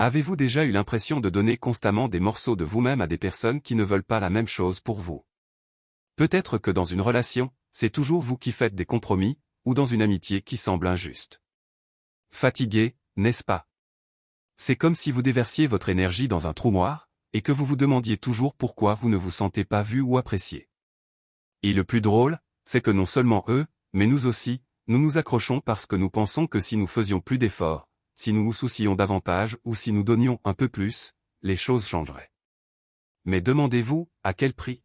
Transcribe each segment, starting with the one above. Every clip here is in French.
Avez-vous déjà eu l'impression de donner constamment des morceaux de vous-même à des personnes qui ne veulent pas la même chose pour vous? Peut-être que dans une relation, c'est toujours vous qui faites des compromis, ou dans une amitié qui semble injuste. Fatigué, n'est-ce pas? C'est comme si vous déversiez votre énergie dans un trou noir, et que vous vous demandiez toujours pourquoi vous ne vous sentez pas vu ou apprécié. Et le plus drôle, c'est que non seulement eux, mais nous aussi, nous nous accrochons parce que nous pensons que si nous faisions plus d'efforts, si nous nous soucions davantage ou si nous donnions un peu plus, les choses changeraient. Mais demandez-vous, à quel prix?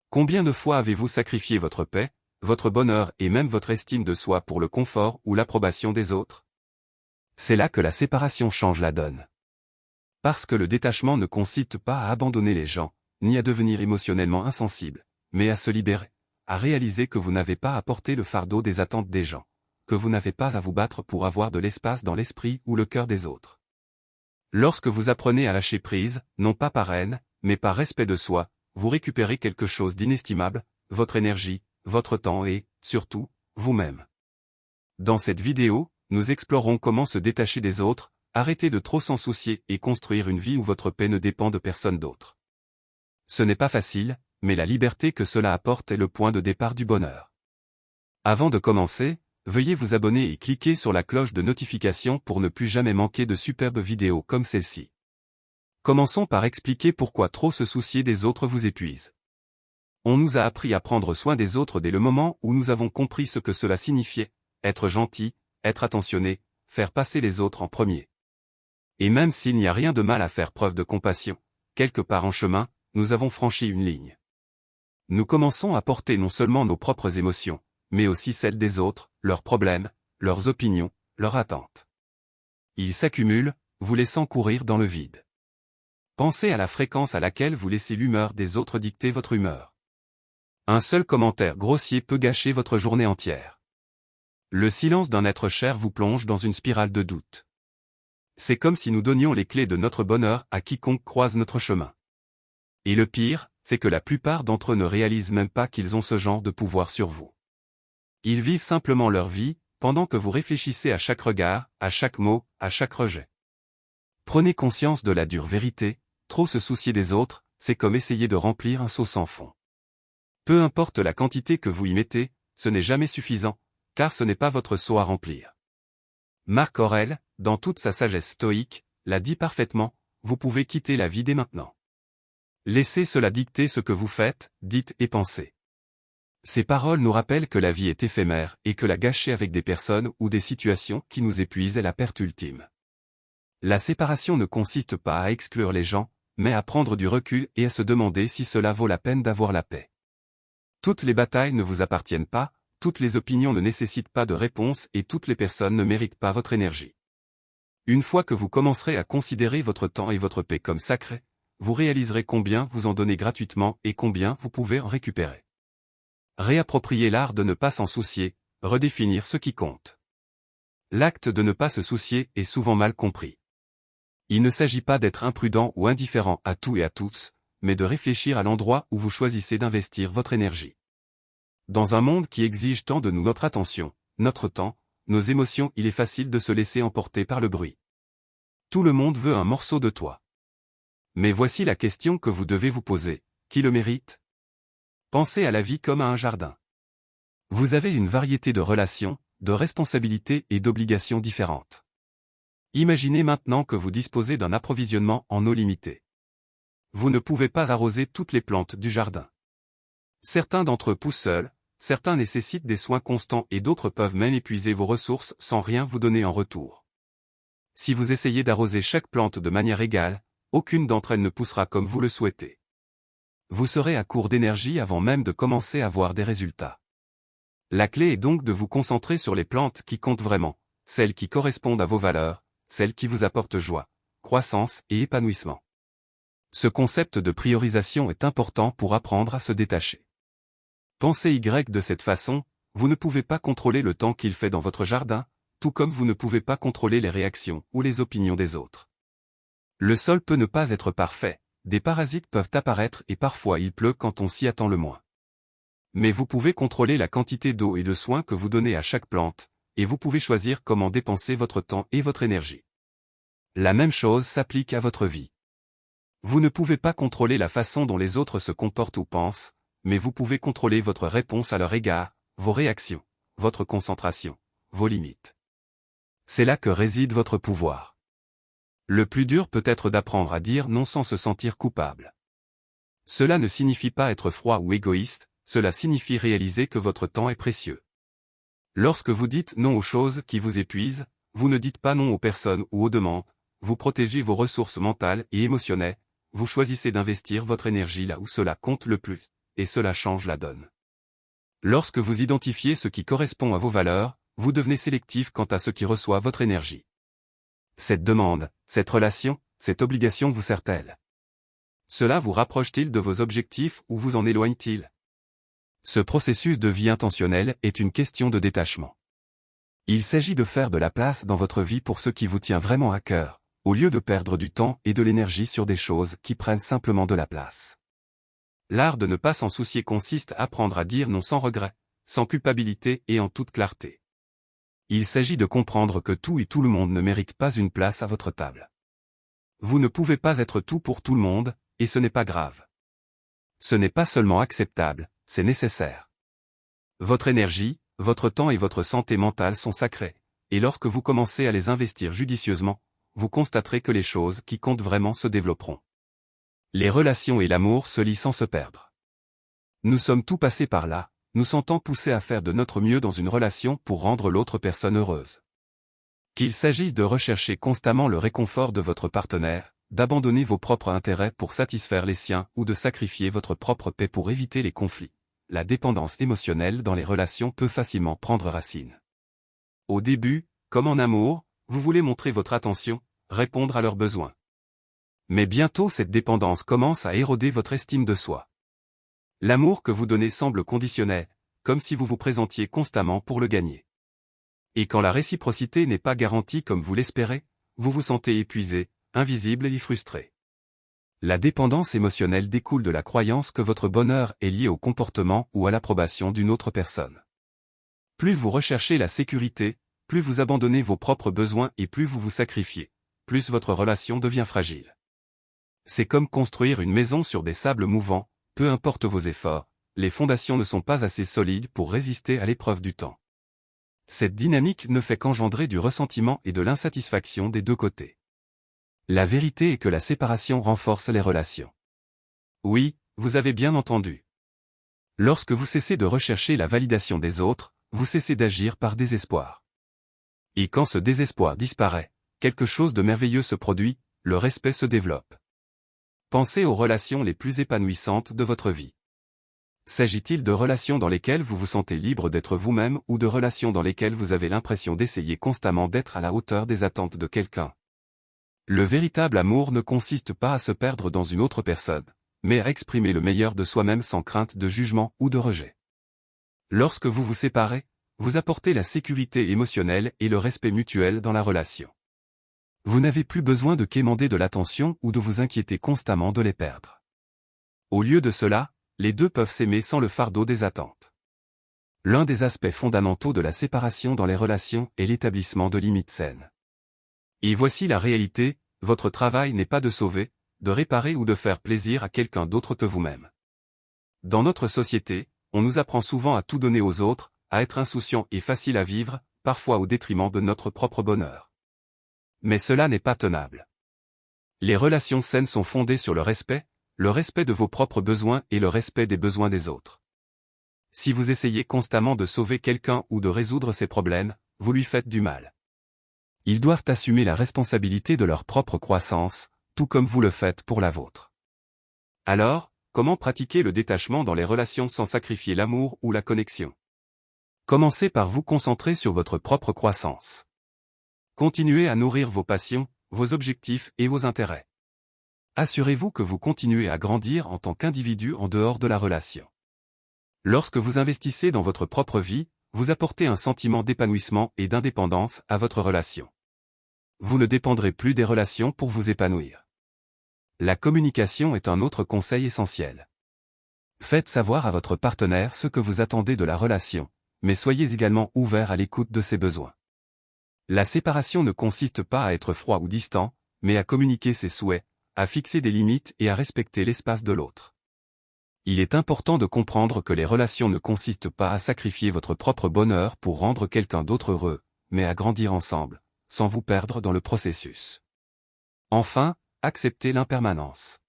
Combien de fois avez-vous sacrifié votre paix, votre bonheur et même votre estime de soi pour le confort ou l'approbation des autres? C'est là que la séparation change la donne. Parce que le détachement ne consiste pas à abandonner les gens, ni à devenir émotionnellement insensible, mais à se libérer, à réaliser que vous n'avez pas à porter le fardeau des attentes des gens, que vous n'avez pas à vous battre pour avoir de l'espace dans l'esprit ou le cœur des autres. Lorsque vous apprenez à lâcher prise, non pas par haine, mais par respect de soi, vous récupérez quelque chose d'inestimable, votre énergie, votre temps et, surtout, vous-même. Dans cette vidéo, nous explorons comment se détacher des autres, arrêter de trop s'en soucier et construire une vie où votre paix ne dépend de personne d'autre. Ce n'est pas facile, mais la liberté que cela apporte est le point de départ du bonheur. Avant de commencer, veuillez vous abonner et cliquer sur la cloche de notification pour ne plus jamais manquer de superbes vidéos comme celle-ci. Commençons par expliquer pourquoi trop se soucier des autres vous épuise. On nous a appris à prendre soin des autres dès le moment où nous avons compris ce que cela signifiait, être gentil, être attentionné, faire passer les autres en premier. Et même s'il n'y a rien de mal à faire preuve de compassion, quelque part en chemin, nous avons franchi une ligne. Nous commençons à porter non seulement nos propres émotions, mais aussi celles des autres, leurs problèmes, leurs opinions, leurs attentes. Ils s'accumulent, vous laissant courir dans le vide. Pensez à la fréquence à laquelle vous laissez l'humeur des autres dicter votre humeur. Un seul commentaire grossier peut gâcher votre journée entière. Le silence d'un être cher vous plonge dans une spirale de doute. C'est comme si nous donnions les clés de notre bonheur à quiconque croise notre chemin. Et le pire, c'est que la plupart d'entre eux ne réalisent même pas qu'ils ont ce genre de pouvoir sur vous. Ils vivent simplement leur vie, pendant que vous réfléchissez à chaque regard, à chaque mot, à chaque rejet. Prenez conscience de la dure vérité, trop se soucier des autres, c'est comme essayer de remplir un seau sans fond. Peu importe la quantité que vous y mettez, ce n'est jamais suffisant, car ce n'est pas votre seau à remplir. Marc Aurèle, dans toute sa sagesse stoïque, l'a dit parfaitement, vous pouvez quitter la vie dès maintenant. Laissez cela dicter ce que vous faites, dites et pensez. Ces paroles nous rappellent que la vie est éphémère et que la gâcher avec des personnes ou des situations qui nous épuisent est la perte ultime. La séparation ne consiste pas à exclure les gens, mais à prendre du recul et à se demander si cela vaut la peine d'avoir la paix. Toutes les batailles ne vous appartiennent pas, toutes les opinions ne nécessitent pas de réponse et toutes les personnes ne méritent pas votre énergie. Une fois que vous commencerez à considérer votre temps et votre paix comme sacrés, vous réaliserez combien vous en donnez gratuitement et combien vous pouvez en récupérer. Réappropriez l'art de ne pas s'en soucier, redéfinir ce qui compte. L'acte de ne pas se soucier est souvent mal compris. Il ne s'agit pas d'être imprudent ou indifférent à tout et à tous, mais de réfléchir à l'endroit où vous choisissez d'investir votre énergie. Dans un monde qui exige tant de nous notre attention, notre temps, nos émotions, il est facile de se laisser emporter par le bruit. Tout le monde veut un morceau de toi. Mais voici la question que vous devez vous poser, qui le mérite? Pensez à la vie comme à un jardin. Vous avez une variété de relations, de responsabilités et d'obligations différentes. Imaginez maintenant que vous disposez d'un approvisionnement en eau limitée. Vous ne pouvez pas arroser toutes les plantes du jardin. Certains d'entre eux poussent seuls, certains nécessitent des soins constants et d'autres peuvent même épuiser vos ressources sans rien vous donner en retour. Si vous essayez d'arroser chaque plante de manière égale, aucune d'entre elles ne poussera comme vous le souhaitez. Vous serez à court d'énergie avant même de commencer à voir des résultats. La clé est donc de vous concentrer sur les plantes qui comptent vraiment, celles qui correspondent à vos valeurs, celles qui vous apportent joie, croissance et épanouissement. Ce concept de priorisation est important pour apprendre à se détacher. Pensez Y de cette façon, vous ne pouvez pas contrôler le temps qu'il fait dans votre jardin, tout comme vous ne pouvez pas contrôler les réactions ou les opinions des autres. Le sol peut ne pas être parfait, des parasites peuvent apparaître et parfois il pleut quand on s'y attend le moins. Mais vous pouvez contrôler la quantité d'eau et de soins que vous donnez à chaque plante, et vous pouvez choisir comment dépenser votre temps et votre énergie. La même chose s'applique à votre vie. Vous ne pouvez pas contrôler la façon dont les autres se comportent ou pensent, mais vous pouvez contrôler votre réponse à leur égard, vos réactions, votre concentration, vos limites. C'est là que réside votre pouvoir. Le plus dur peut être d'apprendre à dire non sans se sentir coupable. Cela ne signifie pas être froid ou égoïste, cela signifie réaliser que votre temps est précieux. Lorsque vous dites non aux choses qui vous épuisent, vous ne dites pas non aux personnes ou aux demandes, vous protégez vos ressources mentales et émotionnelles, vous choisissez d'investir votre énergie là où cela compte le plus, et cela change la donne. Lorsque vous identifiez ce qui correspond à vos valeurs, vous devenez sélectif quant à ce qui reçoit votre énergie. Cette demande, cette relation, cette obligation vous sert-elle? Cela vous rapproche-t-il de vos objectifs ou vous en éloigne-t-il? Ce processus de vie intentionnelle est une question de détachement. Il s'agit de faire de la place dans votre vie pour ce qui vous tient vraiment à cœur, au lieu de perdre du temps et de l'énergie sur des choses qui prennent simplement de la place. L'art de ne pas s'en soucier consiste à apprendre à dire non sans regret, sans culpabilité et en toute clarté. Il s'agit de comprendre que tout et tout le monde ne mérite pas une place à votre table. Vous ne pouvez pas être tout pour tout le monde, et ce n'est pas grave. Ce n'est pas seulement acceptable, c'est nécessaire. Votre énergie, votre temps et votre santé mentale sont sacrés, et lorsque vous commencez à les investir judicieusement, vous constaterez que les choses qui comptent vraiment se développeront. Les relations et l'amour se lient sans se perdre. Nous sommes tous passés par là, nous sentons poussés à faire de notre mieux dans une relation pour rendre l'autre personne heureuse. Qu'il s'agisse de rechercher constamment le réconfort de votre partenaire, d'abandonner vos propres intérêts pour satisfaire les siens ou de sacrifier votre propre paix pour éviter les conflits, la dépendance émotionnelle dans les relations peut facilement prendre racine. Au début, comme en amour, vous voulez montrer votre attention, répondre à leurs besoins. Mais bientôt cette dépendance commence à éroder votre estime de soi. L'amour que vous donnez semble conditionnel, comme si vous vous présentiez constamment pour le gagner. Et quand la réciprocité n'est pas garantie comme vous l'espérez, vous vous sentez épuisé, invisible et frustré. La dépendance émotionnelle découle de la croyance que votre bonheur est lié au comportement ou à l'approbation d'une autre personne. Plus vous recherchez la sécurité, plus vous abandonnez vos propres besoins et plus vous vous sacrifiez, plus votre relation devient fragile. C'est comme construire une maison sur des sables mouvants, peu importe vos efforts, les fondations ne sont pas assez solides pour résister à l'épreuve du temps. Cette dynamique ne fait qu'engendrer du ressentiment et de l'insatisfaction des deux côtés. La vérité est que la séparation renforce les relations. Oui, vous avez bien entendu. Lorsque vous cessez de rechercher la validation des autres, vous cessez d'agir par désespoir. Et quand ce désespoir disparaît, quelque chose de merveilleux se produit, le respect se développe. Pensez aux relations les plus épanouissantes de votre vie. S'agit-il de relations dans lesquelles vous vous sentez libre d'être vous-même ou de relations dans lesquelles vous avez l'impression d'essayer constamment d'être à la hauteur des attentes de quelqu'un? Le véritable amour ne consiste pas à se perdre dans une autre personne, mais à exprimer le meilleur de soi-même sans crainte de jugement ou de rejet. Lorsque vous vous séparez, vous apportez la sécurité émotionnelle et le respect mutuel dans la relation. Vous n'avez plus besoin de quémander de l'attention ou de vous inquiéter constamment de les perdre. Au lieu de cela, les deux peuvent s'aimer sans le fardeau des attentes. L'un des aspects fondamentaux de la séparation dans les relations est l'établissement de limites saines. Et voici la réalité, votre travail n'est pas de sauver, de réparer ou de faire plaisir à quelqu'un d'autre que vous-même. Dans notre société, on nous apprend souvent à tout donner aux autres, à être insouciant et facile à vivre, parfois au détriment de notre propre bonheur. Mais cela n'est pas tenable. Les relations saines sont fondées sur le respect de vos propres besoins et le respect des besoins des autres. Si vous essayez constamment de sauver quelqu'un ou de résoudre ses problèmes, vous lui faites du mal. Ils doivent assumer la responsabilité de leur propre croissance, tout comme vous le faites pour la vôtre. Alors, comment pratiquer le détachement dans les relations sans sacrifier l'amour ou la connexion? Commencez par vous concentrer sur votre propre croissance. Continuez à nourrir vos passions, vos objectifs et vos intérêts. Assurez-vous que vous continuez à grandir en tant qu'individu en dehors de la relation. Lorsque vous investissez dans votre propre vie, vous apportez un sentiment d'épanouissement et d'indépendance à votre relation. Vous ne dépendrez plus des relations pour vous épanouir. La communication est un autre conseil essentiel. Faites savoir à votre partenaire ce que vous attendez de la relation, mais soyez également ouvert à l'écoute de ses besoins. La séparation ne consiste pas à être froid ou distant, mais à communiquer ses souhaits, à fixer des limites et à respecter l'espace de l'autre. Il est important de comprendre que les relations ne consistent pas à sacrifier votre propre bonheur pour rendre quelqu'un d'autre heureux, mais à grandir ensemble, sans vous perdre dans le processus. Enfin, acceptez l'impermanence.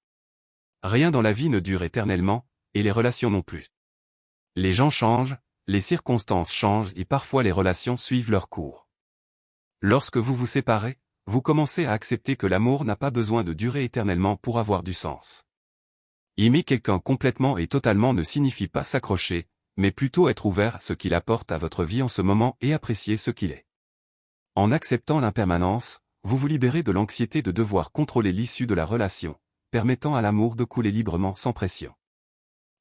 Rien dans la vie ne dure éternellement, et les relations non plus. Les gens changent, les circonstances changent et parfois les relations suivent leur cours. Lorsque vous vous séparez, vous commencez à accepter que l'amour n'a pas besoin de durer éternellement pour avoir du sens. Aimer quelqu'un complètement et totalement ne signifie pas s'accrocher, mais plutôt être ouvert à ce qu'il apporte à votre vie en ce moment et apprécier ce qu'il est. En acceptant l'impermanence, vous vous libérez de l'anxiété de devoir contrôler l'issue de la relation, permettant à l'amour de couler librement sans pression.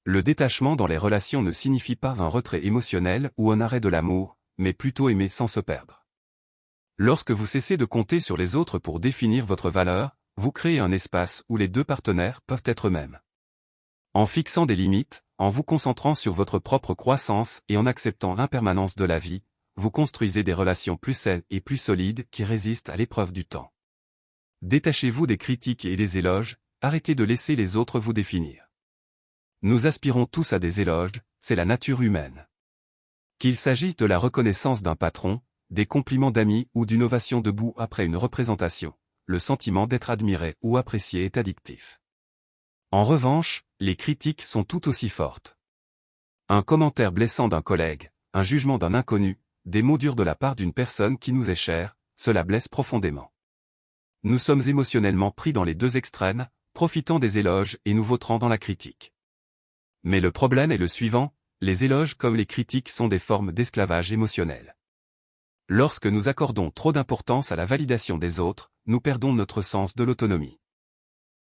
Le détachement dans les relations ne signifie pas un retrait émotionnel ou un arrêt de l'amour, mais plutôt aimer sans se perdre. Lorsque vous cessez de compter sur les autres pour définir votre valeur, vous créez un espace où les deux partenaires peuvent être eux-mêmes. En fixant des limites, en vous concentrant sur votre propre croissance et en acceptant l'impermanence de la vie, vous construisez des relations plus saines et plus solides qui résistent à l'épreuve du temps. Détachez-vous des critiques et des éloges, arrêtez de laisser les autres vous définir. Nous aspirons tous à des éloges, c'est la nature humaine. Qu'il s'agisse de la reconnaissance d'un patron, des compliments d'amis ou d'une ovation debout après une représentation, le sentiment d'être admiré ou apprécié est addictif. En revanche, les critiques sont tout aussi fortes. Un commentaire blessant d'un collègue, un jugement d'un inconnu, des mots durs de la part d'une personne qui nous est chère, cela blesse profondément. Nous sommes émotionnellement pris dans les deux extrêmes, profitant des éloges et nous vautrant dans la critique. Mais le problème est le suivant, les éloges comme les critiques sont des formes d'esclavage émotionnel. Lorsque nous accordons trop d'importance à la validation des autres, nous perdons notre sens de l'autonomie.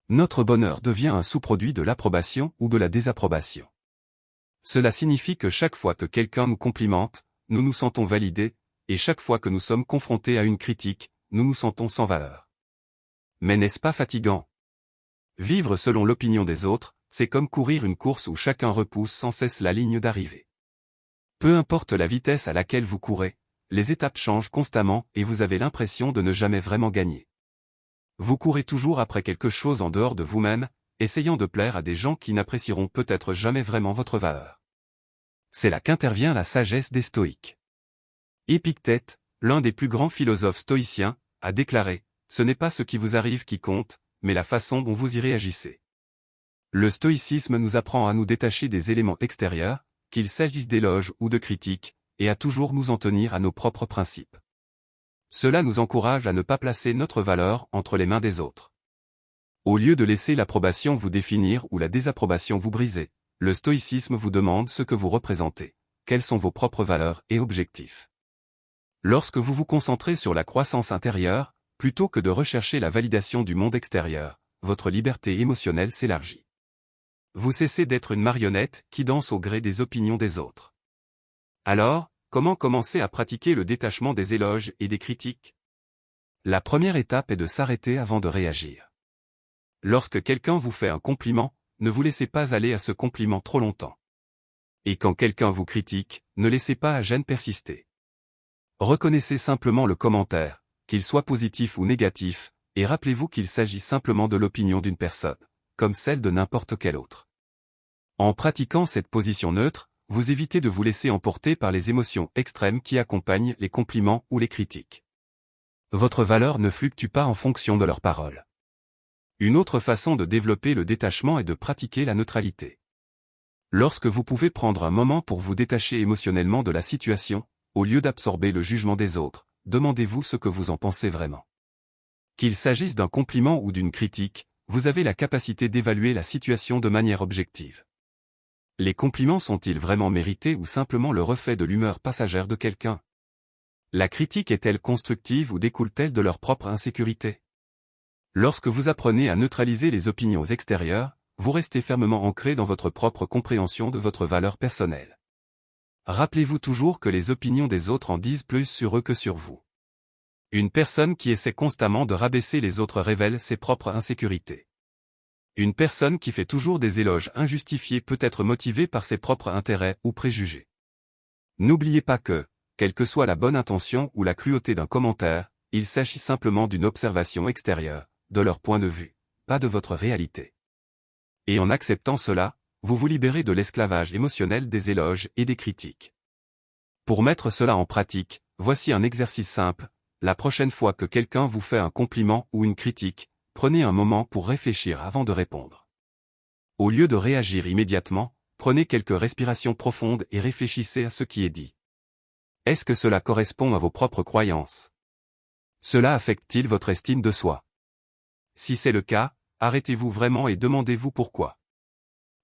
Notre bonheur devient un sous-produit de l'approbation ou de la désapprobation. Cela signifie que chaque fois que quelqu'un nous complimente, nous nous sentons validés, et chaque fois que nous sommes confrontés à une critique, nous nous sentons sans valeur. Mais n'est-ce pas fatigant? Vivre selon l'opinion des autres, c'est comme courir une course où chacun repousse sans cesse la ligne d'arrivée. Peu importe la vitesse à laquelle vous courez, les étapes changent constamment et vous avez l'impression de ne jamais vraiment gagner. Vous courez toujours après quelque chose en dehors de vous-même, essayant de plaire à des gens qui n'apprécieront peut-être jamais vraiment votre valeur. C'est là qu'intervient la sagesse des stoïques. Épictète, l'un des plus grands philosophes stoïciens, a déclaré « Ce n'est pas ce qui vous arrive qui compte, mais la façon dont vous y réagissez ». Le stoïcisme nous apprend à nous détacher des éléments extérieurs, qu'il s'agisse d'éloges ou de critiques, et à toujours nous en tenir à nos propres principes. Cela nous encourage à ne pas placer notre valeur entre les mains des autres. Au lieu de laisser l'approbation vous définir ou la désapprobation vous briser, le stoïcisme vous demande ce que vous représentez, quelles sont vos propres valeurs et objectifs. Lorsque vous vous concentrez sur la croissance intérieure, plutôt que de rechercher la validation du monde extérieur, votre liberté émotionnelle s'élargit. Vous cessez d'être une marionnette qui danse au gré des opinions des autres. Alors, comment commencer à pratiquer le détachement des éloges et des critiques? La première étape est de s'arrêter avant de réagir. Lorsque quelqu'un vous fait un compliment, ne vous laissez pas aller à ce compliment trop longtemps. Et quand quelqu'un vous critique, ne laissez pas la gêne persister. Reconnaissez simplement le commentaire, qu'il soit positif ou négatif, et rappelez-vous qu'il s'agit simplement de l'opinion d'une personne, comme celle de n'importe quelle autre. En pratiquant cette position neutre, vous évitez de vous laisser emporter par les émotions extrêmes qui accompagnent les compliments ou les critiques. Votre valeur ne fluctue pas en fonction de leurs paroles. Une autre façon de développer le détachement est de pratiquer la neutralité. Lorsque vous pouvez prendre un moment pour vous détacher émotionnellement de la situation, au lieu d'absorber le jugement des autres, demandez-vous ce que vous en pensez vraiment. Qu'il s'agisse d'un compliment ou d'une critique, vous avez la capacité d'évaluer la situation de manière objective. Les compliments sont-ils vraiment mérités ou simplement le reflet de l'humeur passagère de quelqu'un? La critique est-elle constructive ou découle-t-elle de leur propre insécurité? Lorsque vous apprenez à neutraliser les opinions extérieures, vous restez fermement ancré dans votre propre compréhension de votre valeur personnelle. Rappelez-vous toujours que les opinions des autres en disent plus sur eux que sur vous. Une personne qui essaie constamment de rabaisser les autres révèle ses propres insécurités. Une personne qui fait toujours des éloges injustifiés peut être motivée par ses propres intérêts ou préjugés. N'oubliez pas que, quelle que soit la bonne intention ou la cruauté d'un commentaire, il s'agit simplement d'une observation extérieure, de leur point de vue, pas de votre réalité. Et en acceptant cela, vous vous libérez de l'esclavage émotionnel des éloges et des critiques. Pour mettre cela en pratique, voici un exercice simple. La prochaine fois que quelqu'un vous fait un compliment ou une critique, prenez un moment pour réfléchir avant de répondre. Au lieu de réagir immédiatement, prenez quelques respirations profondes et réfléchissez à ce qui est dit. Est-ce que cela correspond à vos propres croyances? Cela affecte-t-il votre estime de soi? Si c'est le cas, arrêtez-vous vraiment et demandez-vous pourquoi.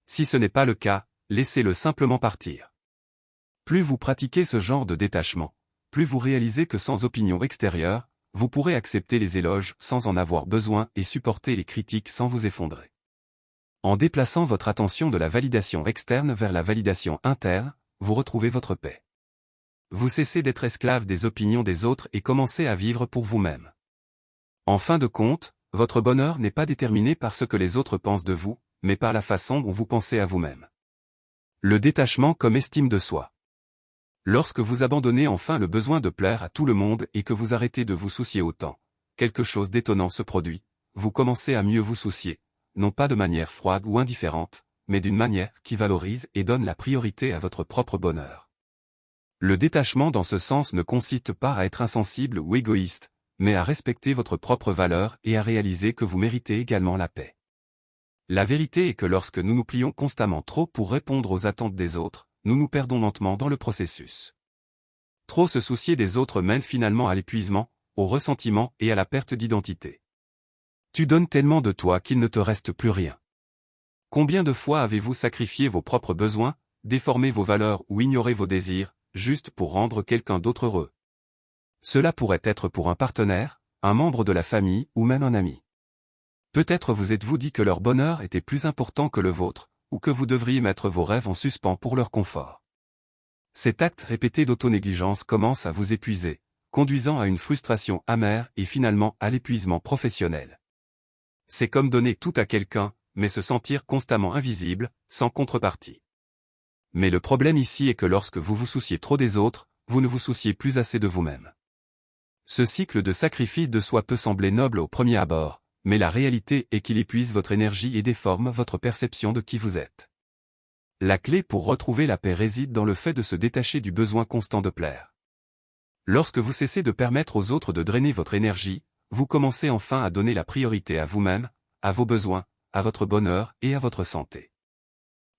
Si ce n'est pas le cas, laissez-le simplement partir. Plus vous pratiquez ce genre de détachement, plus vous réalisez que sans opinion extérieure, vous pourrez accepter les éloges sans en avoir besoin et supporter les critiques sans vous effondrer. En déplaçant votre attention de la validation externe vers la validation interne, vous retrouvez votre paix. Vous cessez d'être esclave des opinions des autres et commencez à vivre pour vous-même. En fin de compte, votre bonheur n'est pas déterminé par ce que les autres pensent de vous, mais par la façon dont vous pensez à vous-même. Le détachement comme estime de soi. Lorsque vous abandonnez enfin le besoin de plaire à tout le monde et que vous arrêtez de vous soucier autant, quelque chose d'étonnant se produit, vous commencez à mieux vous soucier, non pas de manière froide ou indifférente, mais d'une manière qui valorise et donne la priorité à votre propre bonheur. Le détachement dans ce sens ne consiste pas à être insensible ou égoïste, mais à respecter votre propre valeur et à réaliser que vous méritez également la paix. La vérité est que lorsque nous nous plions constamment trop pour répondre aux attentes des autres, nous nous perdons lentement dans le processus. Trop se soucier des autres mène finalement à l'épuisement, au ressentiment et à la perte d'identité. Tu donnes tellement de toi qu'il ne te reste plus rien. Combien de fois avez-vous sacrifié vos propres besoins, déformé vos valeurs ou ignoré vos désirs, juste pour rendre quelqu'un d'autre heureux? Cela pourrait être pour un partenaire, un membre de la famille ou même un ami. Peut-être vous êtes-vous dit que leur bonheur était plus important que le vôtre, ou que vous devriez mettre vos rêves en suspens pour leur confort. Cet acte répété d'autonégligence commence à vous épuiser, conduisant à une frustration amère et finalement à l'épuisement professionnel. C'est comme donner tout à quelqu'un, mais se sentir constamment invisible, sans contrepartie. Mais le problème ici est que lorsque vous vous souciez trop des autres, vous ne vous souciez plus assez de vous-même. Ce cycle de sacrifice de soi peut sembler noble au premier abord, mais la réalité est qu'il épuise votre énergie et déforme votre perception de qui vous êtes. La clé pour retrouver la paix réside dans le fait de se détacher du besoin constant de plaire. Lorsque vous cessez de permettre aux autres de drainer votre énergie, vous commencez enfin à donner la priorité à vous-même, à vos besoins, à votre bonheur et à votre santé.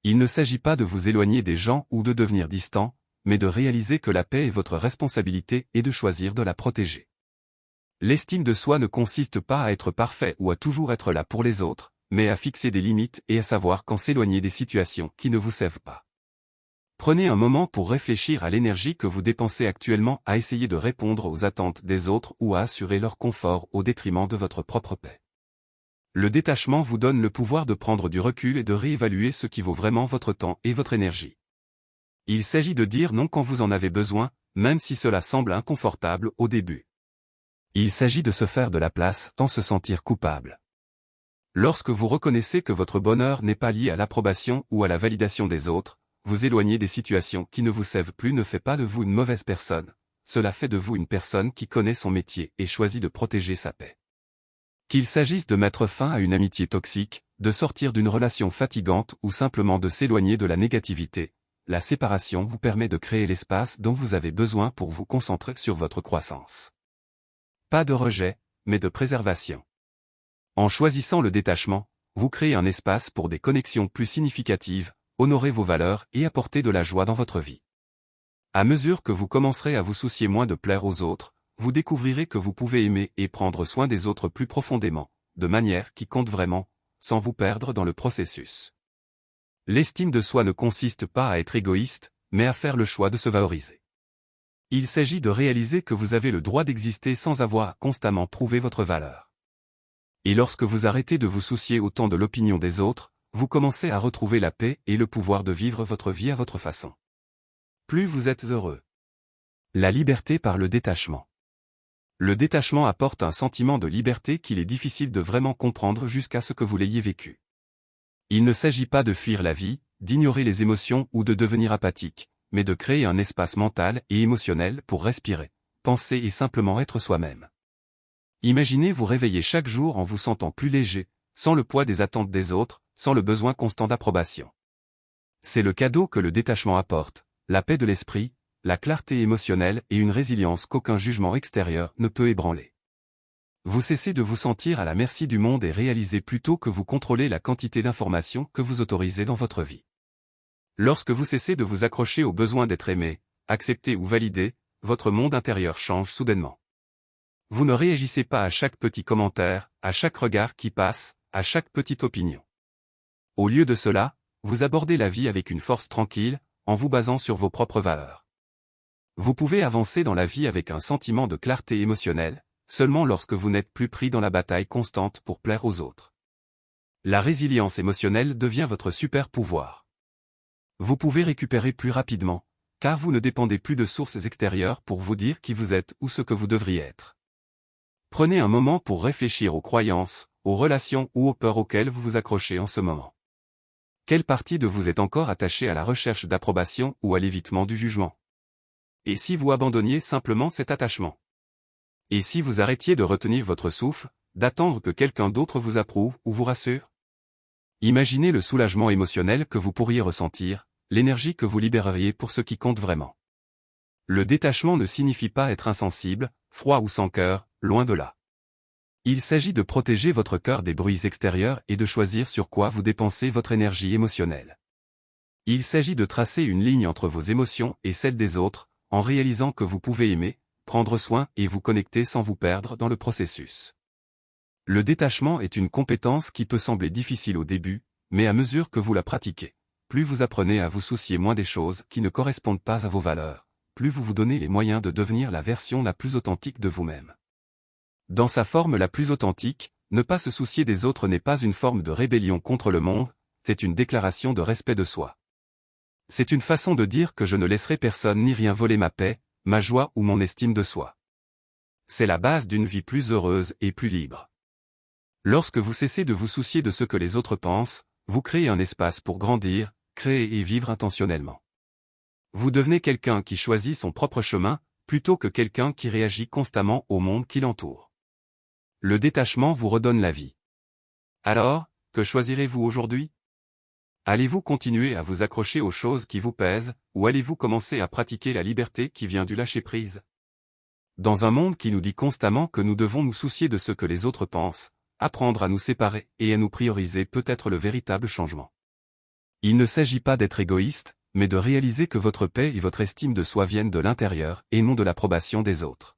Il ne s'agit pas de vous éloigner des gens ou de devenir distant, mais de réaliser que la paix est votre responsabilité et de choisir de la protéger. L'estime de soi ne consiste pas à être parfait ou à toujours être là pour les autres, mais à fixer des limites et à savoir quand s'éloigner des situations qui ne vous servent pas. Prenez un moment pour réfléchir à l'énergie que vous dépensez actuellement à essayer de répondre aux attentes des autres ou à assurer leur confort au détriment de votre propre paix. Le détachement vous donne le pouvoir de prendre du recul et de réévaluer ce qui vaut vraiment votre temps et votre énergie. Il s'agit de dire non quand vous en avez besoin, même si cela semble inconfortable au début. Il s'agit de se faire de la place sans se sentir coupable. Lorsque vous reconnaissez que votre bonheur n'est pas lié à l'approbation ou à la validation des autres, vous éloigner des situations qui ne vous servent plus ne fait pas de vous une mauvaise personne, cela fait de vous une personne qui connaît son métier et choisit de protéger sa paix. Qu'il s'agisse de mettre fin à une amitié toxique, de sortir d'une relation fatigante ou simplement de s'éloigner de la négativité, la séparation vous permet de créer l'espace dont vous avez besoin pour vous concentrer sur votre croissance. Pas de rejet, mais de préservation. En choisissant le détachement, vous créez un espace pour des connexions plus significatives, honorer vos valeurs et apporter de la joie dans votre vie. À mesure que vous commencerez à vous soucier moins de plaire aux autres, vous découvrirez que vous pouvez aimer et prendre soin des autres plus profondément, de manière qui compte vraiment, sans vous perdre dans le processus. L'estime de soi ne consiste pas à être égoïste, mais à faire le choix de se valoriser. Il s'agit de réaliser que vous avez le droit d'exister sans avoir à constamment prouver votre valeur. Et lorsque vous arrêtez de vous soucier autant de l'opinion des autres, vous commencez à retrouver la paix et le pouvoir de vivre votre vie à votre façon. Plus vous êtes heureux. La liberté par le détachement. Le détachement apporte un sentiment de liberté qu'il est difficile de vraiment comprendre jusqu'à ce que vous l'ayez vécu. Il ne s'agit pas de fuir la vie, d'ignorer les émotions ou de devenir apathique, mais de créer un espace mental et émotionnel pour respirer, penser et simplement être soi-même. Imaginez vous réveiller chaque jour en vous sentant plus léger, sans le poids des attentes des autres, sans le besoin constant d'approbation. C'est le cadeau que le détachement apporte, la paix de l'esprit, la clarté émotionnelle et une résilience qu'aucun jugement extérieur ne peut ébranler. Vous cessez de vous sentir à la merci du monde et réalisez plutôt que vous contrôlez la quantité d'informations que vous autorisez dans votre vie. Lorsque vous cessez de vous accrocher au besoin d'être aimé, accepté ou validé, votre monde intérieur change soudainement. Vous ne réagissez pas à chaque petit commentaire, à chaque regard qui passe, à chaque petite opinion. Au lieu de cela, vous abordez la vie avec une force tranquille, en vous basant sur vos propres valeurs. Vous pouvez avancer dans la vie avec un sentiment de clarté émotionnelle, seulement lorsque vous n'êtes plus pris dans la bataille constante pour plaire aux autres. La résilience émotionnelle devient votre super pouvoir. Vous pouvez récupérer plus rapidement, car vous ne dépendez plus de sources extérieures pour vous dire qui vous êtes ou ce que vous devriez être. Prenez un moment pour réfléchir aux croyances, aux relations ou aux peurs auxquelles vous vous accrochez en ce moment. Quelle partie de vous est encore attachée à la recherche d'approbation ou à l'évitement du jugement? Et si vous abandonniez simplement cet attachement? Et si vous arrêtiez de retenir votre souffle, d'attendre que quelqu'un d'autre vous approuve ou vous rassure? Imaginez le soulagement émotionnel que vous pourriez ressentir, l'énergie que vous libéreriez pour ce qui compte vraiment. Le détachement ne signifie pas être insensible, froid ou sans cœur, loin de là. Il s'agit de protéger votre cœur des bruits extérieurs et de choisir sur quoi vous dépensez votre énergie émotionnelle. Il s'agit de tracer une ligne entre vos émotions et celles des autres, en réalisant que vous pouvez aimer, prendre soin et vous connecter sans vous perdre dans le processus. Le détachement est une compétence qui peut sembler difficile au début, mais à mesure que vous la pratiquez, plus vous apprenez à vous soucier moins des choses qui ne correspondent pas à vos valeurs, plus vous vous donnez les moyens de devenir la version la plus authentique de vous-même. Dans sa forme la plus authentique, ne pas se soucier des autres n'est pas une forme de rébellion contre le monde, c'est une déclaration de respect de soi. C'est une façon de dire que je ne laisserai personne ni rien voler ma paix, ma joie ou mon estime de soi. C'est la base d'une vie plus heureuse et plus libre. Lorsque vous cessez de vous soucier de ce que les autres pensent, vous créez un espace pour grandir, créer et vivre intentionnellement. Vous devenez quelqu'un qui choisit son propre chemin, plutôt que quelqu'un qui réagit constamment au monde qui l'entoure. Le détachement vous redonne la vie. Alors, que choisirez-vous aujourd'hui? Allez-vous continuer à vous accrocher aux choses qui vous pèsent, ou allez-vous commencer à pratiquer la liberté qui vient du lâcher-prise? Dans un monde qui nous dit constamment que nous devons nous soucier de ce que les autres pensent, apprendre à nous séparer et à nous prioriser peut être le véritable changement. Il ne s'agit pas d'être égoïste, mais de réaliser que votre paix et votre estime de soi viennent de l'intérieur et non de l'approbation des autres.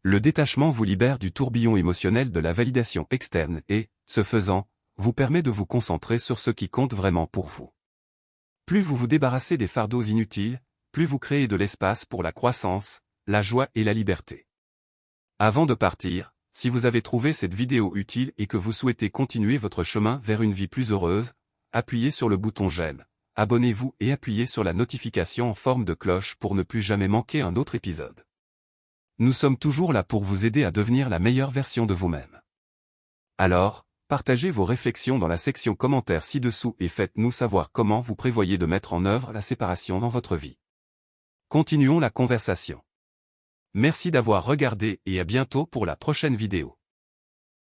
Le détachement vous libère du tourbillon émotionnel de la validation externe et, ce faisant, vous permet de vous concentrer sur ce qui compte vraiment pour vous. Plus vous vous débarrassez des fardeaux inutiles, plus vous créez de l'espace pour la croissance, la joie et la liberté. Avant de partir, si vous avez trouvé cette vidéo utile et que vous souhaitez continuer votre chemin vers une vie plus heureuse, appuyez sur le bouton j'aime, abonnez-vous et appuyez sur la notification en forme de cloche pour ne plus jamais manquer un autre épisode. Nous sommes toujours là pour vous aider à devenir la meilleure version de vous-même. Alors, partagez vos réflexions dans la section commentaires ci-dessous et faites-nous savoir comment vous prévoyez de mettre en œuvre la séparation dans votre vie. Continuons la conversation. Merci d'avoir regardé et à bientôt pour la prochaine vidéo.